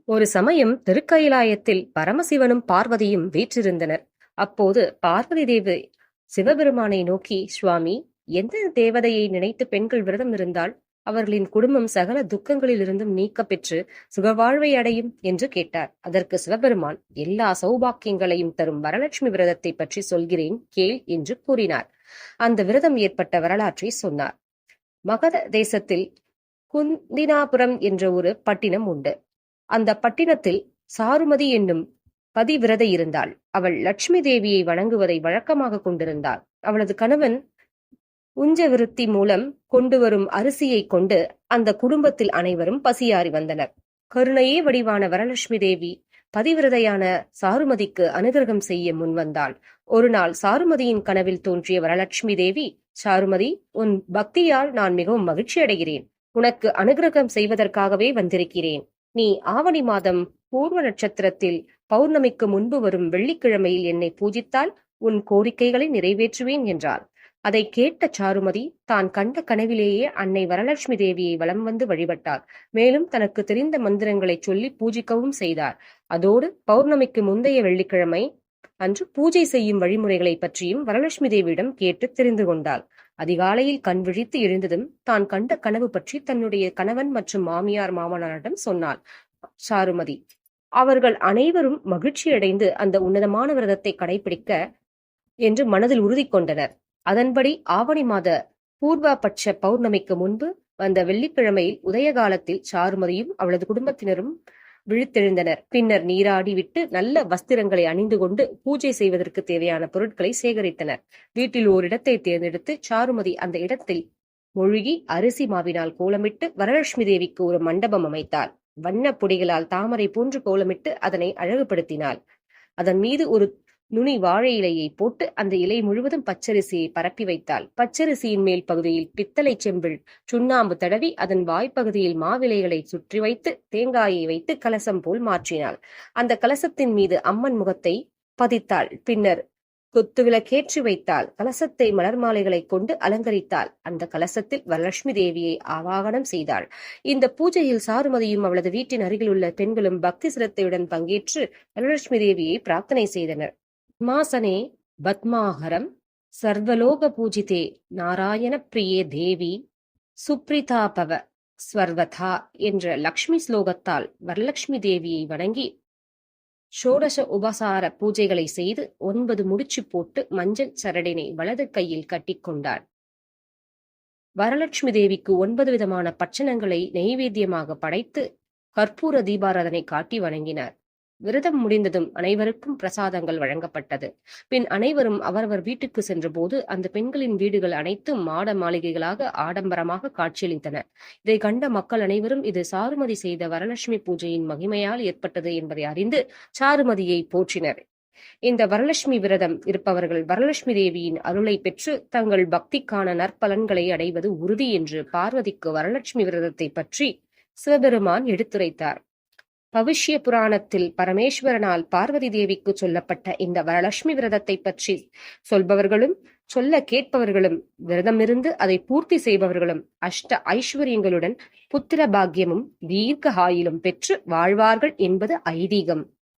ஒரு சமயம் திருக்கயிலாயத்தில் பரமசிவனும் பார்வதியும் வீற்றிருந்தனர். அப்போது பார்வதி தேவி சிவபெருமானை நோக்கி, சுவாமி, எந்த தேவதையை நினைத்து பெண்கள் விரதம் இருந்தால் அவர்களின் குடும்பம் சகல துக்கங்களிலிருந்தும் நீக்க பெற்று சுகவாழ்வை அடையும் என்று கேட்டார். அதற்கு சிவபெருமான், எல்லா சௌபாக்கியங்களையும் தரும் வரலட்சுமி விரதத்தை பற்றி சொல்கிறேன் கேள் என்று கூறினார். அந்த விரதம் ஏற்பட்ட வரலாற்றை சொன்னார். மகத தேசத்தில் குந்தினாபுரம் என்ற ஒரு பட்டினம் உண்டு. அந்த பட்டினத்தில் சாருமதி என்னும் பதிவிரதை இருந்தாள். அவள் லட்சுமி தேவியை வணங்குவதை வழக்கமாக கொண்டிருந்தாள். அவளது கணவன் உஞ்சவிருத்தி மூலம் கொண்டு வரும் அரிசியை கொண்டு அந்த குடும்பத்தில் அனைவரும் பசியாறி வந்தனர். கருணையே வடிவான வரலட்சுமி தேவி பதிவிரதையான சாருமதிக்கு அனுகிரகம் செய்ய முன்வந்தாள். ஒரு நாள் சாருமதியின் கனவில் தோன்றிய வரலட்சுமி தேவி, சாருமதி, உன் பக்தியால் நான் மிகவும் மகிழ்ச்சி அடைகிறேன். உனக்கு அனுகிரகம் செய்வதற்காகவே வந்திருக்கிறேன். நீ ஆவணி மாதம் பூர்வ நட்சத்திரத்தில் பௌர்ணமிக்கு முன்பு வரும் வெள்ளிக்கிழமையில் என்னை பூஜித்தால் உன் கோரிக்கைகளை நிறைவேற்றுவேன் என்றாள். அதை கேட்ட சாருமதி தான் கண்ட கனவிலேயே அன்னை வரலட்சுமி தேவியை வலம் வந்து வழிபட்டாள். மேலும் தனக்கு தெரிந்த மந்திரங்களை சொல்லி பூஜிக்கவும் செய்தார். அதோடு பௌர்ணமிக்கு முந்தைய வெள்ளிக்கிழமை அன்று பூஜை செய்யும் வழிமுறைகளை பற்றியும் வரலட்சுமி தேவியிடம் கேட்டு தெரிந்து கொண்டாள். அதிகாலையில் கண் விழித்து எழுந்ததும் தான் கண்ட கனவு பற்றி தன்னுடைய கணவன் மற்றும் மாமியார் மாமனாரிடம் சொன்னாள் சாருமதி. அவர்கள் அனைவரும் மகிழ்ச்சியடைந்து அந்த உன்னதமான விரதத்தை கடைபிடிக்க என்று மனதில் உறுதி கொண்டனர். அதன்படி ஆவணி மாத பூர்வபட்ச பௌர்ணமிக்கு முன்பு வந்த வெள்ளிக்கிழமையில் உதய காலத்தில் சாருமதியும் அவளது குடும்பத்தினரும் விழித்தெழுந்தனர். பின்னர் நீராடி விட்டு நல்ல வஸ்திரங்களை அணிந்து கொண்டு பூஜை செய்வதற்கு தேவையான பொருட்களை சேகரித்தனர். வீட்டில் ஓரிடத்தை தேர்ந்தெடுத்து சாருமதி அந்த இடத்தில் மூழ்கி அரிசி மாவினால் கோலமிட்டு வரலட்சுமி தேவிக்கு ஒரு மண்டபம் அமைத்தாள். வண்ண பொடிகளால் தாமரை போன்று கோலமிட்டு அதனை அழகுபடுத்தினாள். அதன் மீது ஒரு நுனி வாழை இலையை போட்டு அந்த இலை முழுவதும் பச்சரிசியை பரப்பி வைத்தாள். பச்சரிசியின் மேல் பகுதியில் பித்தளை செம்பில் சுண்ணாம்பு தடவி அதன் வாய்ப்பகுதியில் மாவிலைகளை சுற்றி வைத்து தேங்காயை வைத்து கலசம் போல் மாற்றினாள். அந்த கலசத்தின் மீது அம்மன் முகத்தை பதித்தாள். பின்னர் குத்துவிளக்கேற்றி வைத்தாள். கலசத்தை மலர் மாலைகளை கொண்டு அலங்கரித்தாள். அந்த கலசத்தில் வரலட்சுமி தேவியை ஆவாகனம் செய்தாள். இந்த பூஜையில் சாருமதியும் அவளது வீட்டின் அருகில் உள்ள பெண்களும் பக்தி சிரத்தையுடன் பங்கேற்று வரலட்சுமி தேவியை பிரார்த்தனை செய்தனர். மாசனே பத்மாஹரம் சர்வலோக பூஜிதே நாராயண பிரியே தேவி சுப்ரிதாபவ ஸ்வர்வதா என்ற லக்ஷ்மி ஸ்லோகத்தால் வரலட்சுமி தேவியை வணங்கி ஷோடச உபசார பூஜைகளை செய்து 9 முடிச்சு போட்டு மஞ்சள் சரடினை வலது கையில் கட்டிக்கொண்டாள். வரலட்சுமி தேவிக்கு 9 விதமான பட்சணங்களை நெய்வேத்தியமாக படைத்து கற்பூர தீபாராதனை காட்டி வணங்கினார். விரதம் முடிந்ததும் அனைவருக்கும் பிரசாதங்கள் வழங்கப்பட்டது. பின் அனைவரும் அவரவர் வீட்டுக்கு சென்றபோது அந்த பெண்களின் வீடுகள் அனைத்தும் மாட மாளிகைகளாக ஆடம்பரமாக காட்சியளித்தன. இதை கண்ட மக்கள் அனைவரும் இது சாருமதி செய்த வரலட்சுமி பூஜையின் மகிமையால் ஏற்பட்டது என்பதை அறிந்து சாருமதியை போற்றினர். இந்த வரலட்சுமி விரதம் இருப்பவர்கள் வரலட்சுமி தேவியின் அருளை பெற்று தங்கள் பக்திக்கான நற்பலன்களை அடைவது உறுதி என்று பார்வதிக்கு வரலட்சுமி விரதத்தை பற்றி சிவபெருமான் எடுத்துரைத்தார். பவிஷ்ய புராணத்தில் பரமேஸ்வரனால் பார்வதி தேவிக்கு சொல்லப்பட்ட இந்த வரலட்சுமி விரதத்தை பற்றி சொல்பவர்களும் சொல்ல கேட்பவர்களும் விரதமிருந்து அதை பூர்த்தி செய்பவர்களும் அஷ்ட ஐஸ்வர்யங்களுடன் புத்திர பாக்கியமும் தீர்க்க ஆயுளும் பெற்று வாழ்வார்கள் என்பது ஐதீகம்.